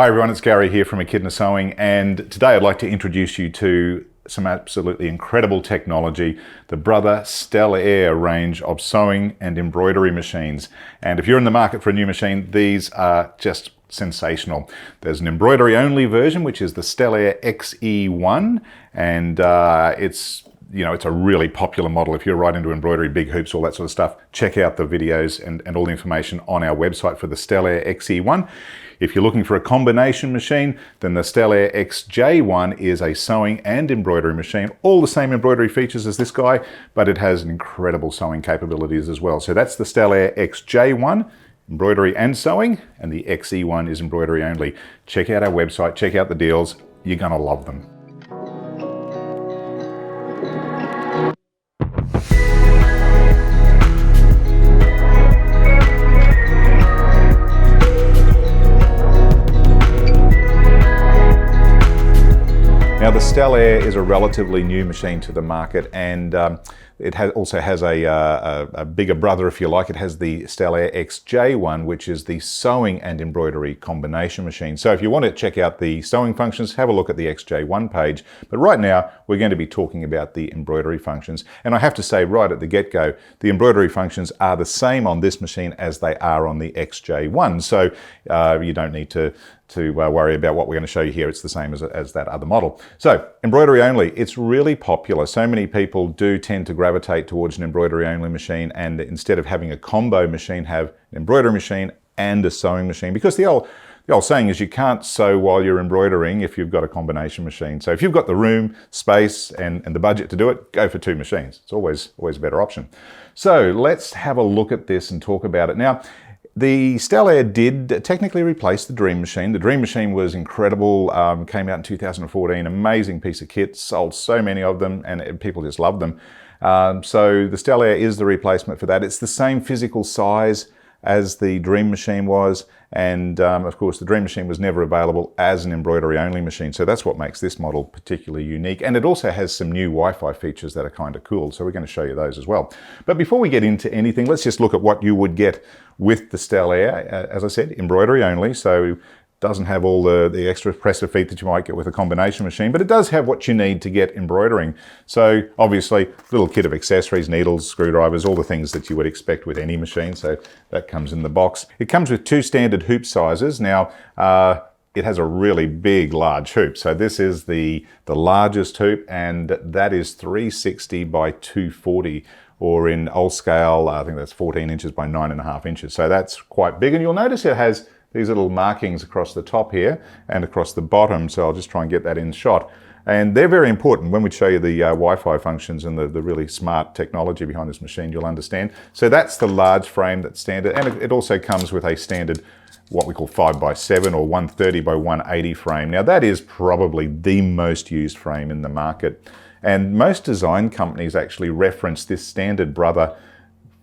Hi everyone, it's Gary here from Echidna Sewing, and today I'd like to introduce you to some absolutely incredible technology, the Brother Stellaire range of sewing and embroidery machines. And if you're in the market for a new machine, these are just sensational. There's an embroidery only version, which is the Stellaire XE1, and it's a really popular model. If you're right into embroidery, big hoops, all that sort of stuff, check out the videos and all the information on our website for the Stellaire XE1. If you're looking for a combination machine, then the Stellaire XJ1 is a sewing and embroidery machine. All the same embroidery features as this guy, but it has incredible sewing capabilities as well. So that's the Stellaire XJ1, embroidery and sewing, and the XE1 is embroidery only. Check out our website, check out the deals. You're gonna love them. Now the Stellaire is a relatively new machine to the market, and it also has a bigger brother, if you like. It has the Stellaire XJ1, which is the sewing and embroidery combination machine. So if you want to check out the sewing functions, have a look at the XJ1 page. But right now, we're going to be talking about the embroidery functions. And I have to say right at the get-go, the embroidery functions are the same on this machine as they are on the XJ1. So you don't need to worry about what we're going to show you here. It's the same as that other model. So embroidery only, it's really popular. So many people do tend to gravitate towards an embroidery only machine, and instead of having a combo machine, have an embroidery machine and a sewing machine, because the old saying is you can't sew while you're embroidering if you've got a combination machine. So if you've got the room, space, and the budget to do it, go for two machines. It's always a better option. So let's have a look at this and talk about it. Now, the Stellaire did technically replace the Dream Machine. The Dream Machine was incredible, came out in 2014, amazing piece of kit, sold so many of them, and people just loved them. So the Stellaire is the replacement for that. It's the same physical size as the Dream Machine was, and of course the Dream Machine was never available as an embroidery only machine, so that's what makes this model particularly unique. And it also has some new Wi-Fi features that are kind of cool, so we're going to show you those as well. But before we get into anything, let's just look at what you would get with the Stellaire. As I said, embroidery only, so doesn't have all the extra presser feet that you might get with a combination machine, but it does have what you need to get embroidering. So obviously, little kit of accessories, needles, screwdrivers, all the things that you would expect with any machine. So that comes in the box. It comes with two standard hoop sizes. Now, it has a really big, large hoop. So this is the largest hoop, and that is 360 by 240. Or in old scale, I think that's 14 inches by 9.5 inches. So that's quite big, and you'll notice it has these little markings across the top here and across the bottom, so I'll just try and get that in shot. And they're very important. When we show you the Wi-Fi functions and the really smart technology behind this machine, you'll understand. So that's the large frame that's standard, and it also comes with a standard, what we call 5x7 or 130 by 180 frame. Now that is probably the most used frame in the market. And most design companies actually reference this standard Brother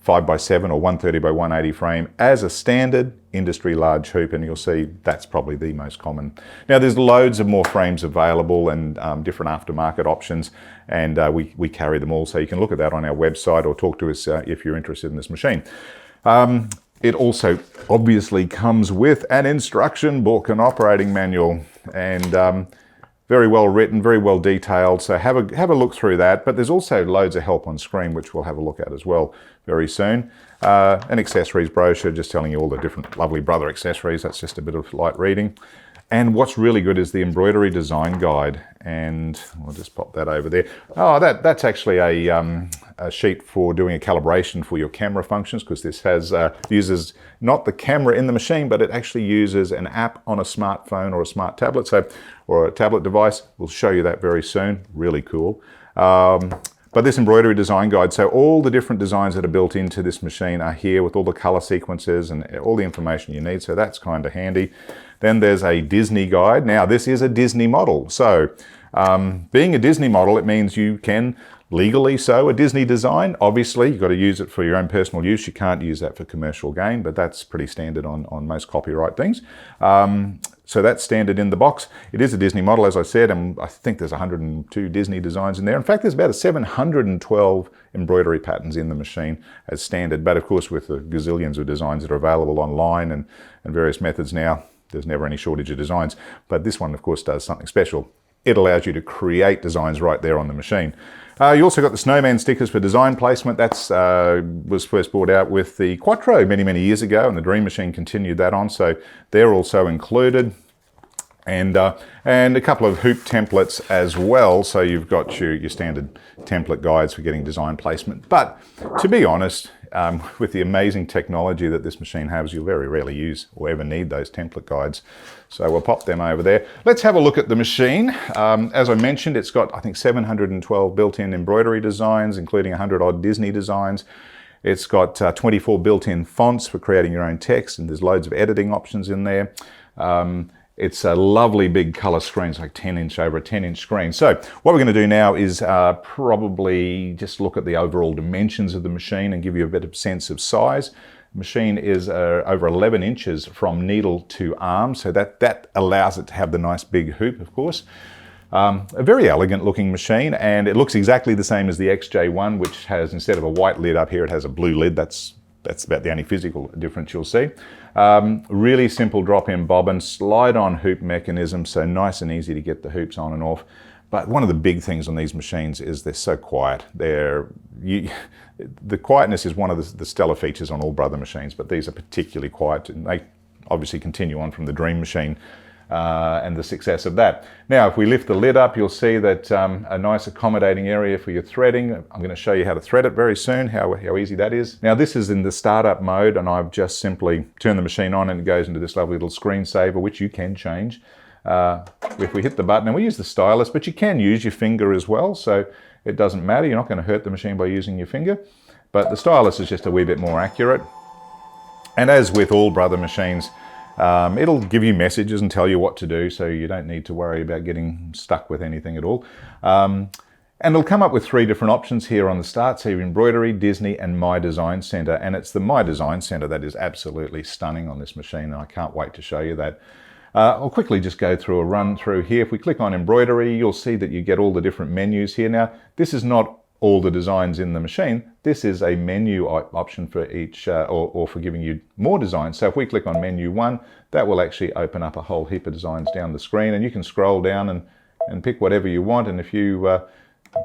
5x7 or 130 by 180 frame as a standard industry large hoop, and you'll see that's probably the most common. Now there's loads of more frames available and different aftermarket options, and we carry them all, so you can look at that on our website or talk to us if you're interested in this machine. It also obviously comes with an instruction book, an operating manual, and very well written, very well detailed, so have a look through that. But there's also loads of help on screen, which we'll have a look at as well very soon. An accessories brochure, just telling you all the different lovely Brother accessories. That's just a bit of light reading. And what's really good is the embroidery design guide, and I'll just pop that over there. Oh, that's actually a sheet for doing a calibration for your camera functions, because this uses not the camera in the machine, but it actually uses an app on a smartphone or a smart tablet, or a tablet device. We'll show you that very soon. Really cool. But this embroidery design guide, so all the different designs that are built into this machine are here with all the color sequences and all the information you need, so that's kind of handy. Then there's a Disney guide. Now this is a Disney model, so being a Disney model, it means you can legally sew a Disney design. Obviously, you've got to use it for your own personal use. You can't use that for commercial gain, but that's pretty standard on most copyright things. So that's standard in the box. It is a Disney model, as I said, and I think there's 102 Disney designs in there. In fact, there's about 712 embroidery patterns in the machine as standard, but of course with the gazillions of designs that are available online and various methods now, there's never any shortage of designs. But this one, of course, does something special. It allows you to create designs right there on the machine. You also got the snowman stickers for design placement. That's was first brought out with the Quattro many years ago, and the Dream Machine continued that on, so they're also included. And a couple of hoop templates as well, so you've got your standard template guides for getting design placement. But to be honest, with the amazing technology that this machine has, you'll very rarely use or ever need those template guides. So we'll pop them over there. Let's have a look at the machine. As I mentioned, it's got, I think, 712 built-in embroidery designs, including 100 odd Disney designs. It's got 24 built-in fonts for creating your own text, and there's loads of editing options in there. It's a lovely big color screen. It's like 10-inch over a 10-inch screen. So what we're going to do now is probably just look at the overall dimensions of the machine and give you a bit of sense of size. The machine is over 11 inches from needle to arm, so that allows it to have the nice big hoop, of course. A very elegant looking machine, and it looks exactly the same as the XJ1, which has, instead of a white lid up here, it has a blue lid. That's about the only physical difference you'll see. Really simple drop-in bobbin, slide-on hoop mechanism, so nice and easy to get the hoops on and off. But one of the big things on these machines is they're so quiet. The quietness is one of the stellar features on all Brother machines, but these are particularly quiet, and they obviously continue on from the Dream Machine and the success of that. Now, if we lift the lid up, you'll see that a nice accommodating area for your threading. I'm going to show you how to thread it very soon, how easy that is. Now, this is in the startup mode, and I've just simply turned the machine on and it goes into this lovely little screensaver, which you can change. If we hit the button, and we use the stylus, but you can use your finger as well, so it doesn't matter. You're not going to hurt the machine by using your finger, but the stylus is just a wee bit more accurate. And as with all Brother machines, it'll give you messages and tell you what to do, so you don't need to worry about getting stuck with anything at all. And it'll come up with 3 different options here on the start. So Embroidery, Disney, and My Design Center. And it's the My Design Center that is absolutely stunning on this machine, and I can't wait to show you that. I'll quickly just go through a run through here. If we click on Embroidery, you'll see that you get all the different menus here. Now, this is not all the designs in the machine. This is a menu option for each, or for giving you more designs. So if we click on menu 1, that will actually open up a whole heap of designs down the screen, and you can scroll down and pick whatever you want. And if you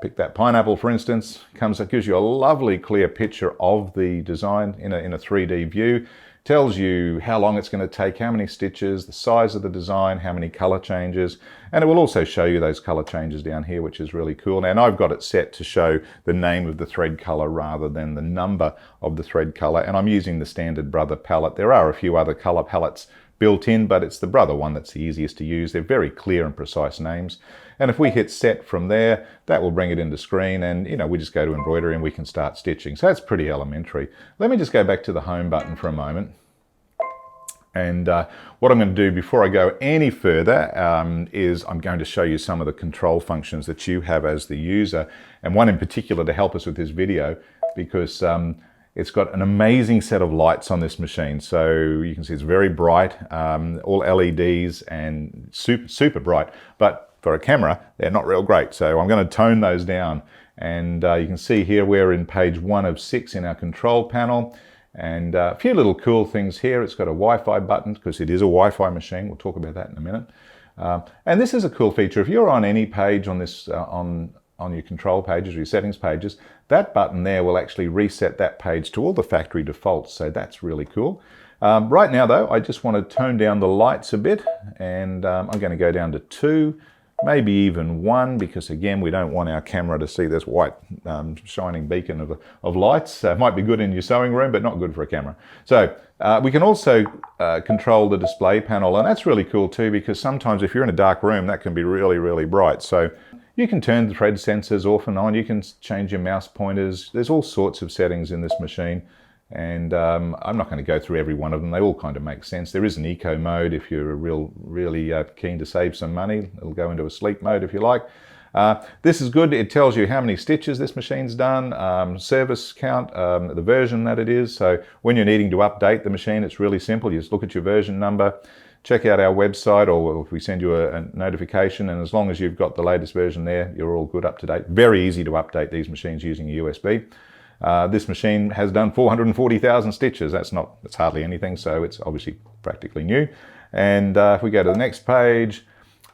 pick that pineapple, for instance, it gives you a lovely clear picture of the design in a 3D view. Tells you how long it's going to take, how many stitches, the size of the design, how many color changes, and it will also show you those color changes down here, which is really cool. And I've got it set to show the name of the thread color rather than the number of the thread color, and I'm using the standard Brother palette. There are a few other color palettes built in, but it's the Brother one that's the easiest to use. They're very clear and precise names. And if we hit set from there, that will bring it into screen, and we just go to embroidery and we can start stitching. So that's pretty elementary. Let me just go back to the home button for a moment. And what I'm going to do before I go any further is I'm going to show you some of the control functions that you have as the user, and one in particular to help us with this video, because it's got an amazing set of lights on this machine. So you can see it's very bright, all LEDs and super bright, but for a camera, they're not real great. So I'm going to tone those down. And you can see here we're in page 1 of 6 in our control panel. And a few little cool things here. It's got a Wi-Fi button because it is a Wi-Fi machine. We'll talk about that in a minute. And this is a cool feature. If you're on any page on this, on your control pages or your settings pages, that button there will actually reset that page to all the factory defaults. So that's really cool. Right now though, I just want to tone down the lights a bit, and I'm going to go down to 2. Maybe even 1, because again, we don't want our camera to see this white shining beacon of lights. It might be good in your sewing room, but not good for a camera. So we can also control the display panel, and that's really cool too, because sometimes if you're in a dark room, that can be really, really bright. So you can turn the thread sensors off and on. You can change your mouse pointers. There's all sorts of settings in this machine. And I'm not going to go through every one of them. They all kind of make sense. There is an eco mode if you're really keen to save some money. It'll go into a sleep mode if you like. This is good. It tells you how many stitches this machine's done, service count, the version that it is. So when you're needing to update the machine, it's really simple. You just look at your version number, check out our website, or if we send you a notification, and as long as you've got the latest version there, you're all good, up to date. Very easy to update these machines using a USB. This machine has done 440,000 stitches. That's hardly anything, so it's obviously practically new. And if we go to the next page,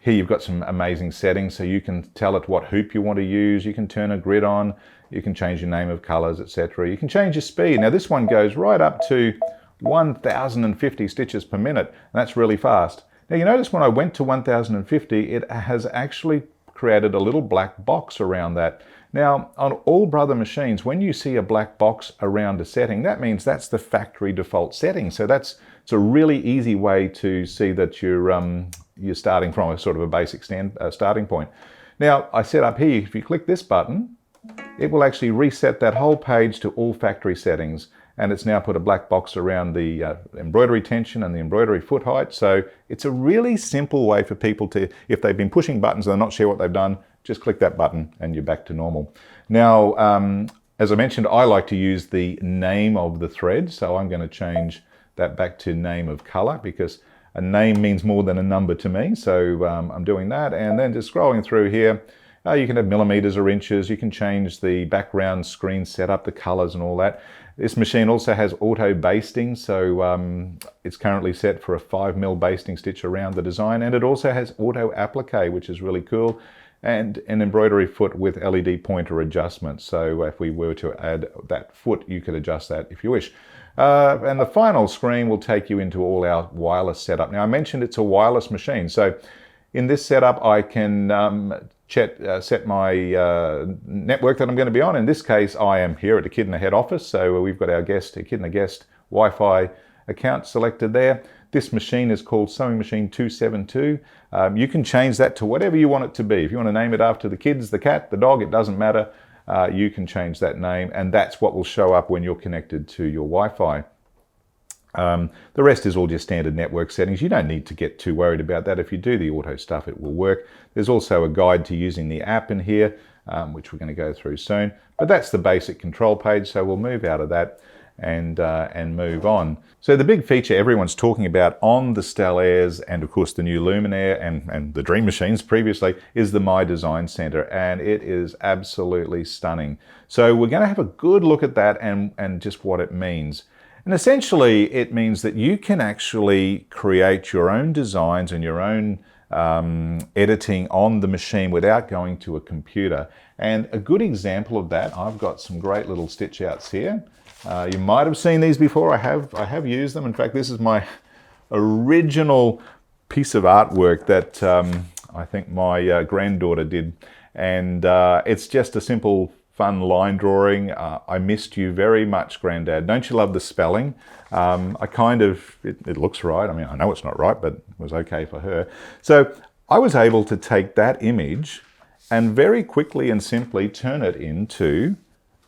here you've got some amazing settings, so you can tell it what hoop you want to use, you can turn a grid on, you can change your name of colors, etc. You can change your speed. Now this one goes right up to 1050 stitches per minute, and that's really fast. Now you notice when I went to 1050, it has actually created a little black box around that. Now on all Brother machines, when you see a black box around a setting, that means that's the factory default setting. So it's a really easy way to see that you're starting from a sort of a basic starting point. Now I set up here, if you click this button, it will actually reset that whole page to all factory settings, and it's now put a black box around the embroidery tension and the embroidery foot height. So it's a really simple way for people to, if they've been pushing buttons and they're not sure what they've done, just click that button and you're back to normal. Now, as I mentioned, I like to use the name of the thread, so I'm going to change that back to name of color, because a name means more than a number to me. So I'm doing that, and then just scrolling through here, you can have millimeters or inches. You can change the background screen setup, the colors and all that. This machine also has auto basting, so it's currently set for a 5mm basting stitch around the design, and it also has auto applique, which is really cool, and an embroidery foot with LED pointer adjustment. So if we were to add that foot, you could adjust that if you wish. And the final screen will take you into all our wireless setup. Now I mentioned it's a wireless machine, so in this setup I can set my network that I'm going to be on. In this case, I am here at Echidna head office, so we've got our Echidna guest Wi-Fi account selected there. This machine is called Sewing Machine 272. You can change that to whatever you want it to be. If you want to name it after the kids, the cat, the dog, it doesn't matter. You can change that name, and that's what will show up when you're connected to your Wi-Fi. The rest is all just standard network settings. You don't need to get too worried about that. If you do the auto stuff, it will work. There's also a guide to using the app in here, which we're going to go through soon. But that's the basic control page, so we'll move out of that and move on. So the big feature everyone's talking about on the Stellaires, and of course the new Luminaire and the Dream Machines previously, is the My Design Center, and it is absolutely stunning. So we're going to have a good look at that and just what it means. And essentially it means that you can actually create your own designs and your own editing on the machine without going to a computer. And a good example of that, I've got some great little stitch outs here. You might have seen these before. I have used them. In fact, this is my original piece of artwork that I think my granddaughter did. And it's just a simple fun line drawing. I missed you very much, Granddad. Don't you love the spelling? It looks right. I mean, I know it's not right, but it was okay for her. So I was able to take that image and very quickly and simply turn it into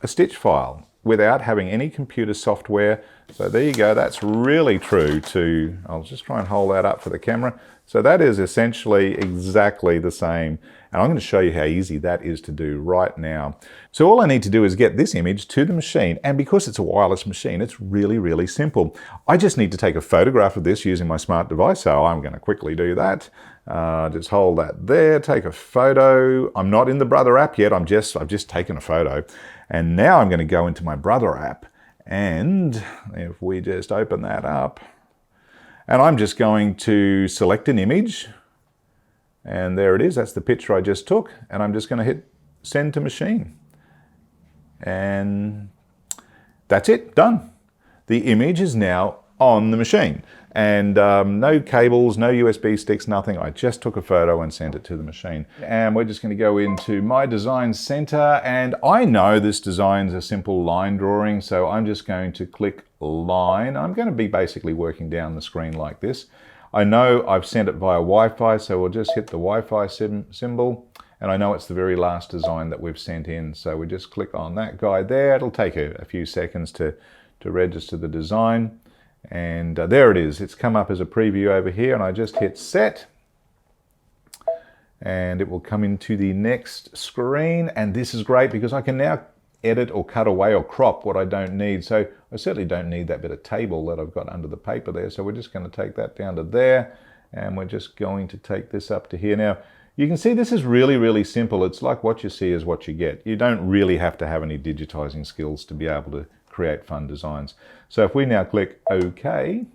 a stitch file without having any computer software. So there you go. That's really true to, I'll just try and hold that up for the camera. So that is essentially exactly the same. And I'm going to show you how easy that is to do right now. So all I need to do is get this image to the machine, and because it's a wireless machine, it's really, really simple. I just need to take a photograph of this using my smart device, so I'm going to quickly do that. Just hold that there, take a photo. I'm not in the Brother app yet, I've just taken a photo. And now I'm going to go into my Brother app, and if we just open that up, and I'm just going to select an image. And there it is, that's the picture I just took, and I'm just going to hit send to machine. And that's it, done. The image is now on the machine. And no cables, no USB sticks, nothing. I just took a photo and sent it to the machine. And we're just going to go into My Design Center, and I know this design's a simple line drawing, so I'm just going to click line. I'm going to be basically working down the screen like this. I know I've sent it via Wi-Fi, so we'll just hit the Wi-Fi symbol, and I know it's the very last design that we've sent in. So we just click on that guy there. It'll take a few seconds to register the design. And there it is. It's come up as a preview over here, and I just hit set. And it will come into the next screen. And this is great because I can now edit or cut away or crop what I don't need. So I certainly don't need that bit of table that I've got under the paper there. So we're just going to take that down to there, and we're just going to take this up to here. Now you can see this is really, really simple. It's like what you see is what you get. You don't really have to have any digitizing skills to be able to create fun designs. So if we now click OK,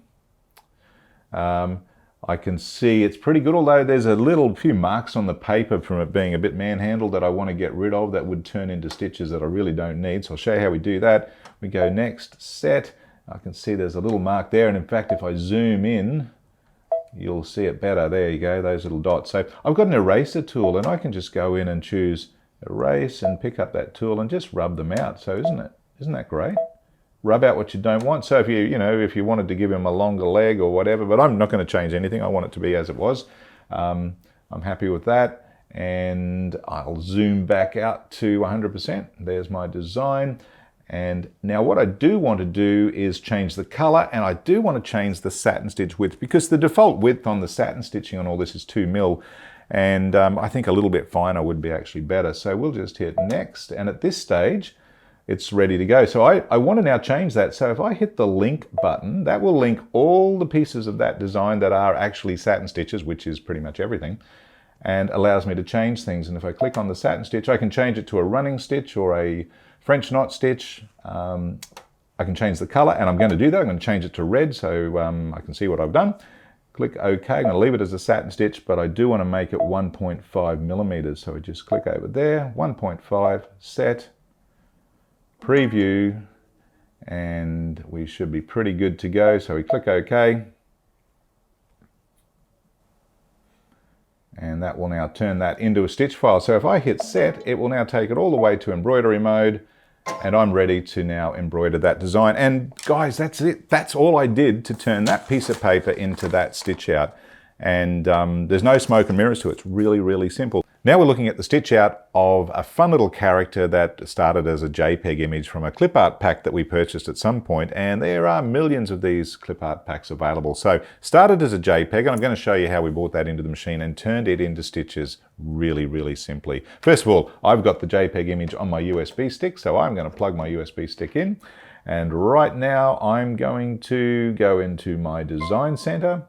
I can see it's pretty good, although there's a few marks on the paper from it being a bit manhandled that I want to get rid of that would turn into stitches that I really don't need. So I'll show you how we do that. We go next, set. I can see there's a little mark there, and in fact if I zoom in, you'll see it better. There you go, those little dots. So I've got an eraser tool, and I can just go in and choose erase and pick up that tool and just rub them out. So isn't that great? Rub out what you don't want. So if if you wanted to give him a longer leg or whatever, but I'm not going to change anything. I want it to be as it was. I'm happy with that, and I'll zoom back out to 100%. There's my design. And now what I do want to do is change the color, and I do want to change the satin stitch width, because the default width on the satin stitching on all this is 2 mil, and I think a little bit finer would be actually better. So we'll just hit next, and at this stage it's ready to go. So I want to now change that. So if I hit the link button, that will link all the pieces of that design that are actually satin stitches, which is pretty much everything, and allows me to change things. And if I click on the satin stitch, I can change it to a running stitch or a French knot stitch. I can change the color, and I'm going to do that. I'm going to change it to red so I can see what I've done. Click OK. I'm going to leave it as a satin stitch, but I do want to make it 1.5 millimeters. So we just click over there, 1.5, set, preview, and we should be pretty good to go. So we click OK. And that will now turn that into a stitch file. So if I hit set, it will now take it all the way to embroidery mode, and I'm ready to now embroider that design. And guys, that's it. That's all I did to turn that piece of paper into that stitch out. And there's no smoke and mirrors to it. It's really, really simple. Now we're looking at the stitch out of a fun little character that started as a JPEG image from a clip art pack that we purchased at some point, and there are millions of these clip art packs available. So started as a JPEG, and I'm going to show you how we brought that into the machine and turned it into stitches really, really simply. First of all, I've got the JPEG image on my USB stick, so I'm going to plug my USB stick in, and right now I'm going to go into my design center,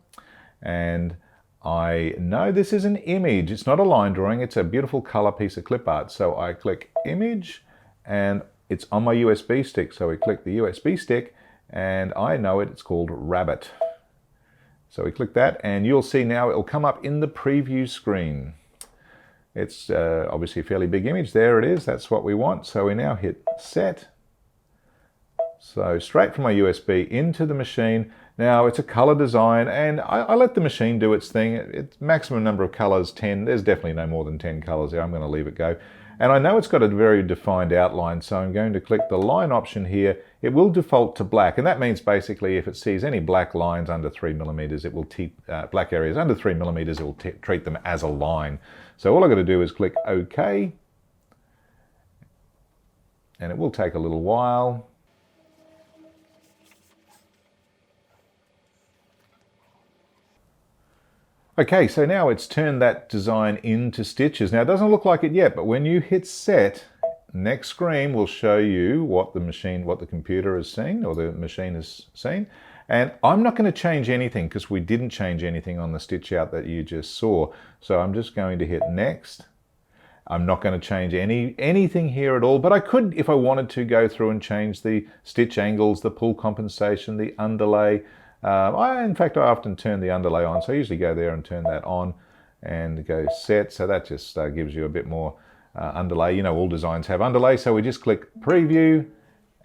and I know this is an image. It's not a line drawing. It's a beautiful color piece of clip art. So I click image, and it's on my USB stick. So we click the USB stick, and I know it. It's called Rabbit. So we click that, and you'll see now it'll come up in the preview screen. It's obviously a fairly big image. There it is. That's what we want. So we now hit set. So straight from my USB into the machine. Now it's a color design, and I let the machine do its thing. It's maximum number of colors, 10. There's definitely no more than 10 colors there. I'm going to leave it go. And I know it's got a very defined outline, so I'm going to click the line option here. It will default to black, and that means basically if it sees any black lines under 3 millimeters, it will black areas under 3 millimeters, it will treat them as a line. So all I've got to do is click OK, and it will take a little while. Okay, so now it's turned that design into stitches. Now it doesn't look like it yet, but when you hit set, next screen will show you what the computer has seen, or the machine has seen. And I'm not going to change anything because we didn't change anything on the stitch out that you just saw. So I'm just going to hit next. I'm not going to change anything here at all, but I could, if I wanted to, go through and change the stitch angles, the pull compensation, the underlay. In fact, I often turn the underlay on, so I usually go there and turn that on and go set. So that just gives you a bit more underlay. You know, all designs have underlay, so we just click preview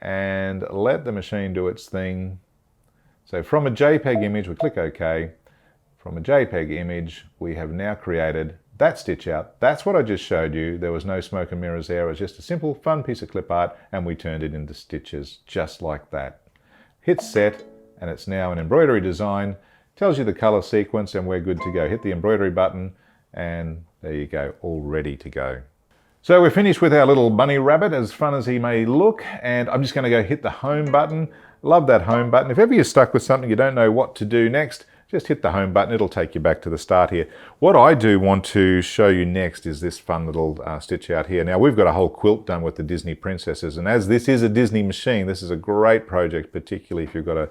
and let the machine do its thing. So from a JPEG image, we click OK. From a JPEG image, we have now created that stitch out. That's what I just showed you. There was no smoke and mirrors there. It was just a simple, fun piece of clip art, and we turned it into stitches just like that. Hit set, and it's now an embroidery design. Tells you the color sequence, and we're good to go. Hit the embroidery button, and there you go, all ready to go. So we're finished with our little bunny rabbit, as fun as he may look, and I'm just going to go hit the home button. Love that home button. If ever you're stuck with something you don't know what to do next, just hit the home button. It'll take you back to the start here. What I do want to show you next is this fun little stitch out here. Now we've got a whole quilt done with the Disney princesses, and as this is a Disney machine, this is a great project, particularly if you've got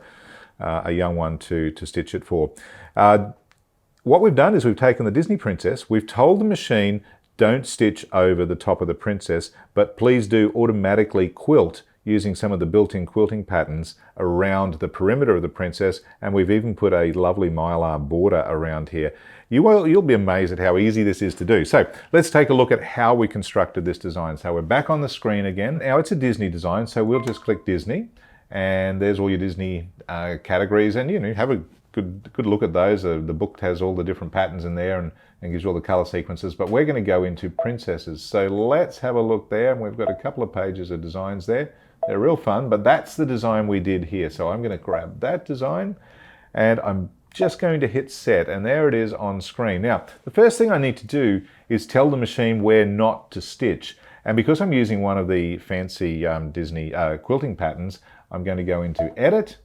a young one to stitch it for. What we've done is we've taken the Disney princess, we've told the machine, don't stitch over the top of the princess, but please do automatically quilt using some of the built-in quilting patterns around the perimeter of the princess, and we've even put a lovely mylar border around here. You'll be amazed at how easy this is to do. So let's take a look at how we constructed this design. So we're back on the screen again. Now it's a Disney design, so we'll just click Disney, and there's all your Disney categories, and have a good look at those. The book has all the different patterns in there and gives you all the color sequences, but we're going to go into princesses. So let's have a look there, and we've got a couple of pages of designs there. They're real fun, but that's the design we did here. So I'm going to grab that design, and I'm just going to hit set, and there it is on screen. Now, the first thing I need to do is tell the machine where not to stitch. And because I'm using one of the fancy Disney quilting patterns, I'm going to go into Edit,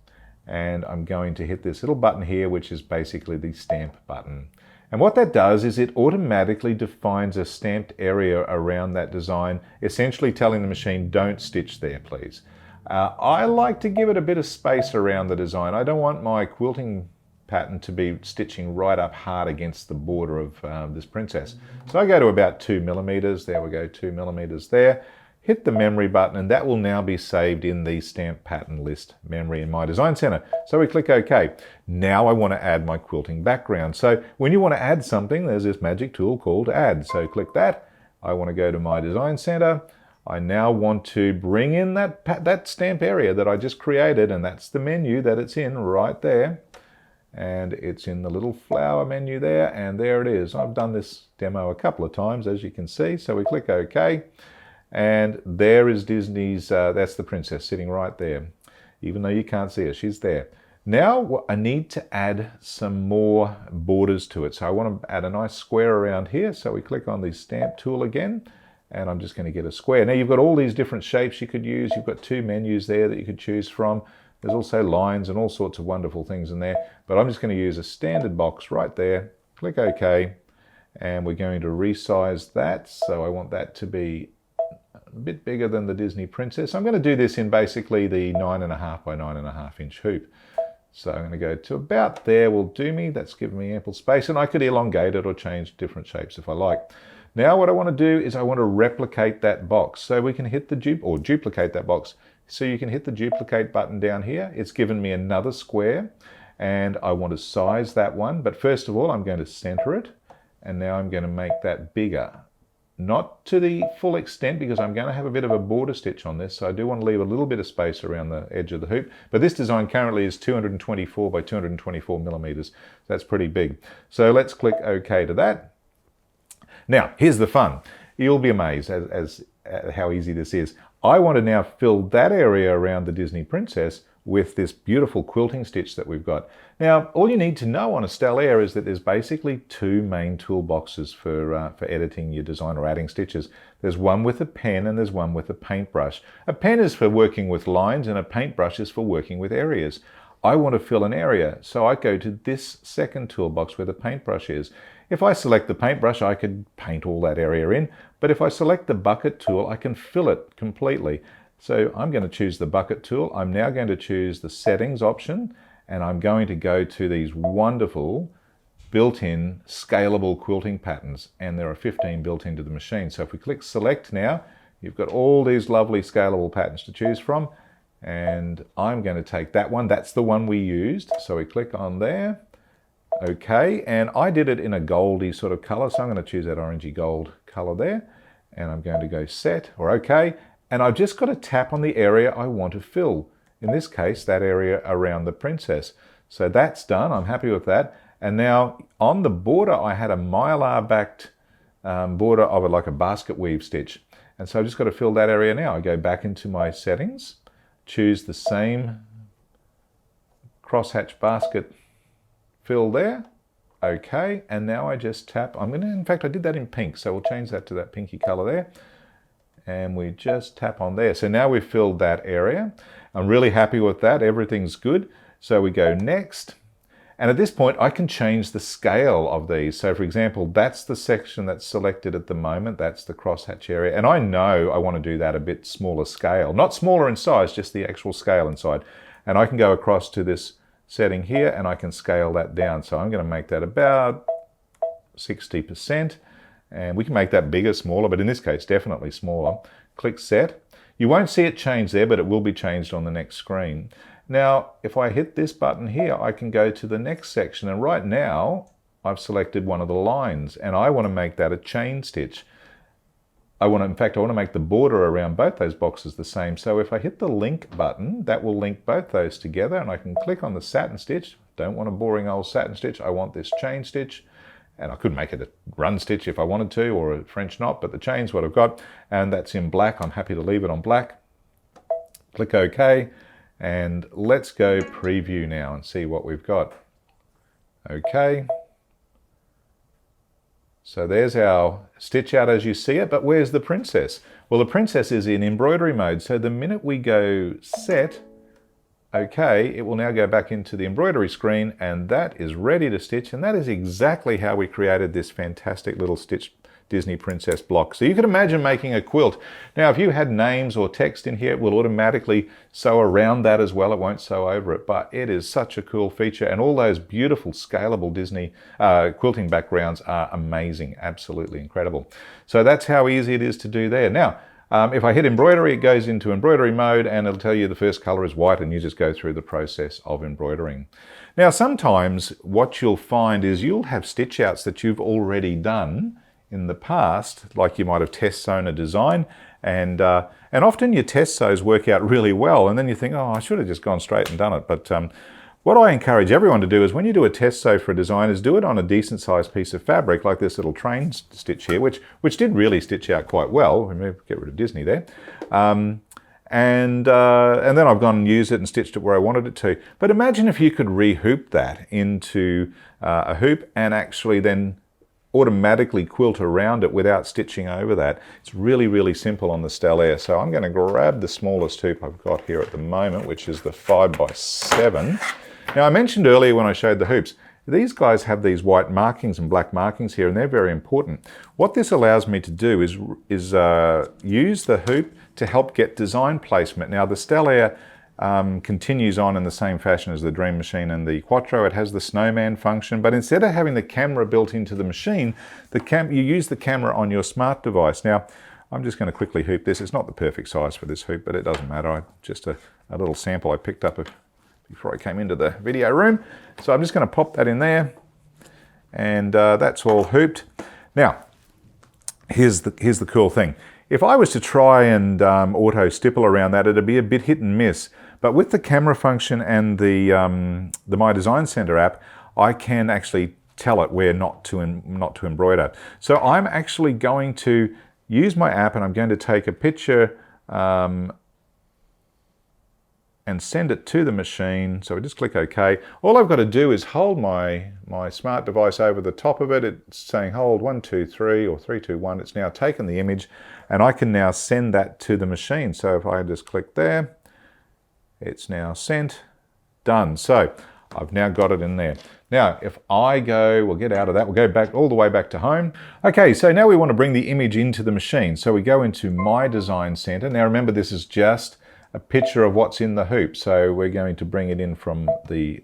and I'm going to hit this little button here, which is basically the stamp button. And what that does is it automatically defines a stamped area around that design, essentially telling the machine, don't stitch there, please. I like to give it a bit of space around the design. I don't want my quilting pattern to be stitching right up hard against the border of this princess. So I go to about 2 millimeters. There we go, 2 millimeters there. Hit the memory button, and that will now be saved in the stamp pattern list memory in my design center. So we click OK. Now I want to add my quilting background. So when you want to add something, there's this magic tool called Add. So click that. I want to go to my design center. I now want to bring in that stamp area that I just created, and that's the menu that it's in right there. And it's in the little flower menu there, and there it is. I've done this demo a couple of times, as you can see. So we click OK. And there is Disney's, that's the princess sitting right there. Even though you can't see her, she's there. Now I need to add some more borders to it. So I want to add a nice square around here. So we click on the stamp tool again, and I'm just going to get a square. Now you've got all these different shapes you could use. You've got 2 menus there that you could choose from. There's also lines and all sorts of wonderful things in there. But I'm just going to use a standard box right there. Click OK. And we're going to resize that. So I want that to be a bit bigger than the Disney princess. I'm going to do this in basically the 9.5 by 9.5 inch hoop. So I'm going to go to about there will do me. That's giving me ample space, and I could elongate it or change different shapes if I like. Now what I want to do is I want to replicate that box. So we can hit the duplicate that box. So you can hit the duplicate button down here. It's given me another square, and I want to size that one. But first of all, I'm going to center it, and now I'm going to make that bigger. Not to the full extent, because I'm going to have a bit of a border stitch on this, so I do want to leave a little bit of space around the edge of the hoop. But this design currently is 224 by 224 millimeters. That's pretty big. So let's click OK to that. Now, here's the fun. You'll be amazed at how easy this is. I want to now fill that area around the Disney princess with this beautiful quilting stitch that we've got. Now, all you need to know on a Stellaire is that there's basically 2 main toolboxes for editing your design or adding stitches. There's one with a pen and there's one with a paintbrush. A pen is for working with lines and a paintbrush is for working with areas. I want to fill an area, so I go to this second toolbox where the paintbrush is. If I select the paintbrush, I could paint all that area in, but if I select the bucket tool, I can fill it completely. So I'm going to choose the bucket tool. I'm now going to choose the settings option, and I'm going to go to these wonderful built-in scalable quilting patterns, and there are 15 built into the machine. So if we click select now, you've got all these lovely scalable patterns to choose from, and I'm going to take that one. That's the one we used. So we click on there. Okay, and I did it in a goldy sort of color, so I'm going to choose that orangey gold color there, and I'm going to go set or okay. And I've just got to tap on the area I want to fill. In this case, that area around the princess. So that's done. I'm happy with that. And now on the border, I had a mylar backed border of it, like a basket weave stitch. And so I've just got to fill that area now. I go back into my settings, choose the same crosshatch basket fill there. Okay. And now I just tap. In fact, I did that in pink. So we'll change that to that pinky color there. And we just tap on there. So now we've filled that area. I'm really happy with that. Everything's good. So we go next. And at this point, I can change the scale of these. So for example, that's the section that's selected at the moment. That's the crosshatch area. And I know I want to do that a bit smaller scale. Not smaller in size, just the actual scale inside. And I can go across to this setting here and I can scale that down. So I'm going to make that about 60%. And we can make that bigger, smaller, but in this case, definitely smaller. Click set. You won't see it change there, but it will be changed on the next screen. Now, if I hit this button here, I can go to the next section, and right now I've selected one of the lines, and I want to make that a chain stitch. In fact, I want to make the border around both those boxes the same. So if I hit the link button, that will link both those together, and I can click on the satin stitch. Don't want a boring old satin stitch. I want this chain stitch, and I could make it a run stitch if I wanted to, or a French knot, but the chain's what I've got, and that's in black. I'm happy to leave it on black. Click OK, and let's go preview now and see what we've got. Okay. So there's our stitch out as you see it, but where's the princess? Well, the princess is in embroidery mode. So the minute we go set, okay, it will now go back into the embroidery screen, and that is ready to stitch. And that is exactly how we created this fantastic little stitch Disney princess block. So you can imagine making a quilt. Now, if you had names or text in here, it will automatically sew around that as well. It won't sew over it, but it is such a cool feature. And all those beautiful scalable Disney quilting backgrounds are amazing, absolutely incredible. So that's how easy it is to do there. Now, if I hit embroidery, it goes into embroidery mode, and it'll tell you the first color is white, and you just go through the process of embroidering. Now, sometimes what you'll find is you'll have stitch outs that you've already done in the past, like you might have test sewn a design, and often your test sews work out really well, and then you think, oh, I should have just gone straight and done it. But what I encourage everyone to do is when you do a test sew for a design is do it on a decent sized piece of fabric, like this little train stitch here, which did really stitch out quite well. Get rid of Disney there. And then I've gone and used it and stitched it where I wanted it to. But imagine if you could re-hoop that into a hoop and actually then automatically quilt around it without stitching over that. It's really, really simple on the Stellaire. So I'm going to grab the smallest hoop I've got here at the moment, which is the 5x7. Now, I mentioned earlier when I showed the hoops, these guys have these white markings and black markings here, and they're very important. What this allows me to do is use the hoop to help get design placement. Now, the Stellaire continues on in the same fashion as the Dream Machine and the Quattro. It has the snowman function, but instead of having the camera built into the machine, you use the camera on your smart device. Now, I'm just going to quickly hoop this. It's not the perfect size for this hoop, but it doesn't matter. Just a little sample I picked up before I came into the video room. So I'm just going to pop that in there, and that's all hooped. Now, here's the cool thing. If I was to try and auto stipple around that, it'd be a bit hit and miss. But with the camera function and the My Design Center app, I can actually tell it where not to embroider. So I'm actually going to use my app, and I'm going to take a picture and send it to the machine. So I just click OK. All I've got to do is hold my smart device over the top of it. It's saying hold 1, 2, 3 or 3, 2, 1. It's now taken the image, and I can now send that to the machine. So if I just click there, it's now sent, done. So I've now got it in there. Now, if I we'll get out of that, we'll go back all the way back to home. Okay, so now we want to bring the image into the machine. So we go into My Design Center. Now remember, this is just a picture of what's in the hoop. So we're going to bring it in from the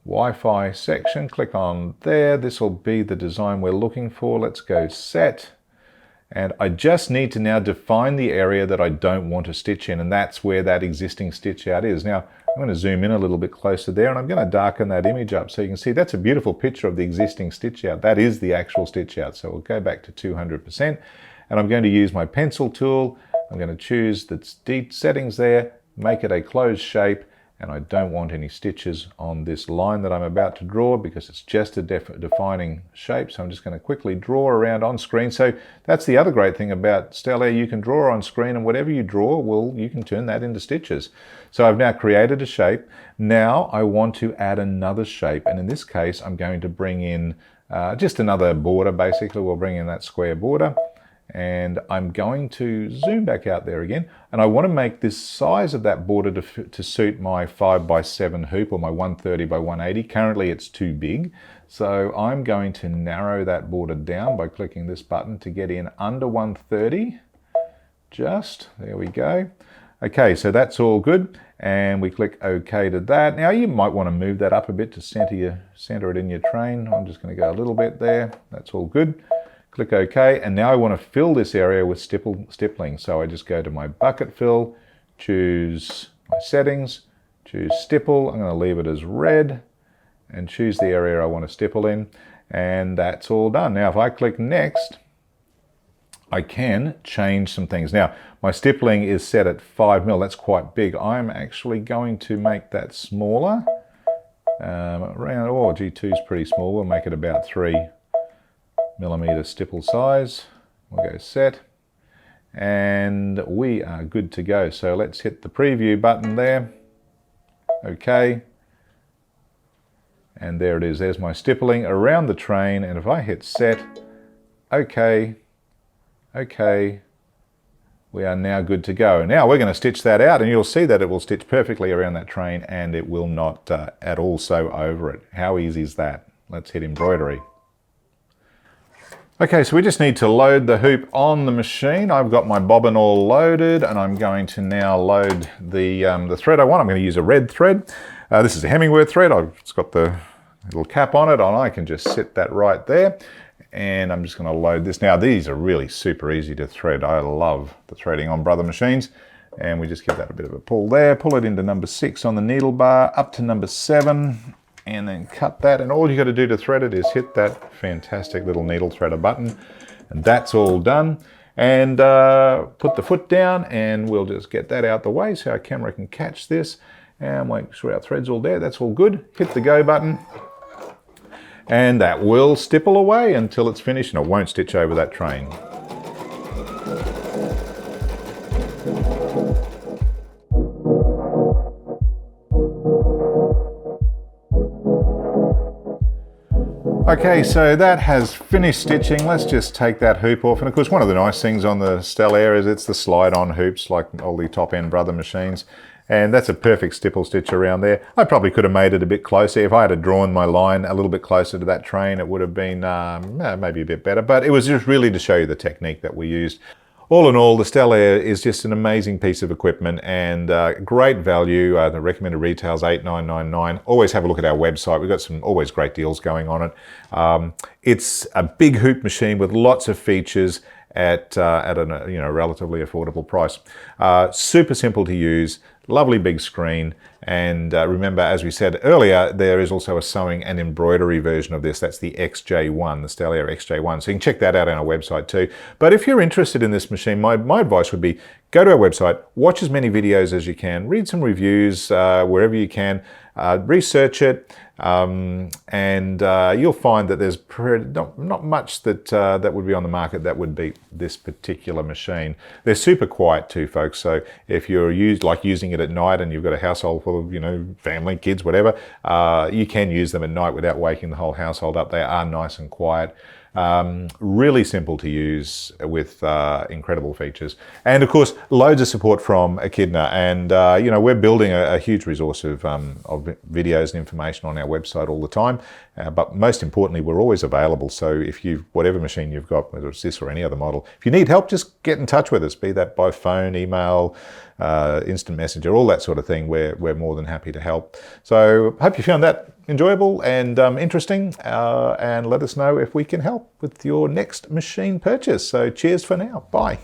Wi-Fi section. Click on there. This will be the design we're looking for. Let's go set. And I just need to now define the area that I don't want to stitch in, and that's where that existing stitch out is. Now, I'm going to zoom in a little bit closer there, and I'm going to darken that image up so you can see that's a beautiful picture of the existing stitch out. That is the actual stitch out. So we'll go back to 200%, and I'm going to use my pencil tool. I'm going to choose the settings there, make it a closed shape, and I don't want any stitches on this line that I'm about to draw because it's just a defining shape. So I'm just going to quickly draw around on screen. So that's the other great thing about Stellaire. You can draw on screen, and whatever you draw, well, you can turn that into stitches. So I've now created a shape. Now I want to add another shape, and in this case, I'm going to bring in just another border. Basically, we'll bring in that square border. And I'm going to zoom back out there again, and I want to make this size of that border to suit my 5x7 hoop, or my 130 by 180. Currently it's too big, so I'm going to narrow that border down by clicking this button to get in under 130. There we go. Okay, so that's all good, and we click OK to that. Now you might want to move that up a bit to center it in your train. I'm just going to go a little bit there. That's all good. click OK, and now I want to fill this area with stippling. So I just go to my bucket fill, choose my settings, choose stipple. I'm going to leave it as red and choose the area I want to stipple in, and that's all done. Now if I click next, I can change some things. Now my stippling is set at 5mm. That's quite big. I'm actually going to make that smaller. Around, oh, G2 is pretty small. We'll make it about 3mm stipple size. We'll go set, and we are good to go. So let's hit the preview button there. Okay. And there it is. There's my stippling around the train. And if I hit set, okay, okay, we are now good to go. Now we're going to stitch that out, and you'll see that it will stitch perfectly around that train, and it will not at all sew over it. How easy is that? Let's hit embroidery. Okay, so we just need to load the hoop on the machine. I've got my bobbin all loaded, and I'm going to now load the thread I want. I'm going to use a red thread. This is a Hemingway thread. It's got the little cap on it, and I can just sit that right there. And I'm just going to load this. Now these are really super easy to thread. I love the threading on Brother machines. And we just give that a bit of a pull there. Pull it into number 6 on the needle bar, up to number 7, and then cut that. And all you got to do to thread it is hit that fantastic little needle threader button. And that's all done. And put the foot down, and we'll just get that out the way so our camera can catch this. And make sure our thread's all there. That's all good. Hit the go button. And that will stipple away until it's finished, and it won't stitch over that train. Okay, so that has finished stitching. Let's just take that hoop off. And of course, one of the nice things on the Stellaire is it's the slide-on hoops, like all the top-end Brother machines. And that's a perfect stipple stitch around there. I probably could have made it a bit closer. If I had drawn my line a little bit closer to that train, it would have been maybe a bit better. But it was just really to show you the technique that we used. All in all, the Stellaire is just an amazing piece of equipment and great value. The recommended retail is $8,999. Always have a look at our website. We've got some always great deals going on it. It's a big hoop machine with lots of features at a relatively affordable price. Super simple to use. Lovely big screen, and remember, as we said earlier, there is also a sewing and embroidery version of this. That's the XJ1, the Stellaire XJ1. So you can check that out on our website too. But if you're interested in this machine, my advice would be go to our website, watch as many videos as you can, read some reviews wherever you can, research it, and you'll find that there's not much that would be on the market that would beat this particular machine. They're super quiet too, folks. So if you're using it at night and you've got a household full of family, kids, whatever, you can use them at night without waking the whole household up. They are nice and quiet. Really simple to use with incredible features, and of course loads of support from Echidna, and we're building a huge resource of videos and information on our website all the time, but most importantly we're always available. So if whatever machine you've got, whether it's this or any other model, if you need help, just get in touch with us, be that by phone, email, instant messenger, all that sort of thing. We're more than happy to help. So hope you found that enjoyable and interesting, and let us know if we can help with your next machine purchase. So cheers for now. Bye.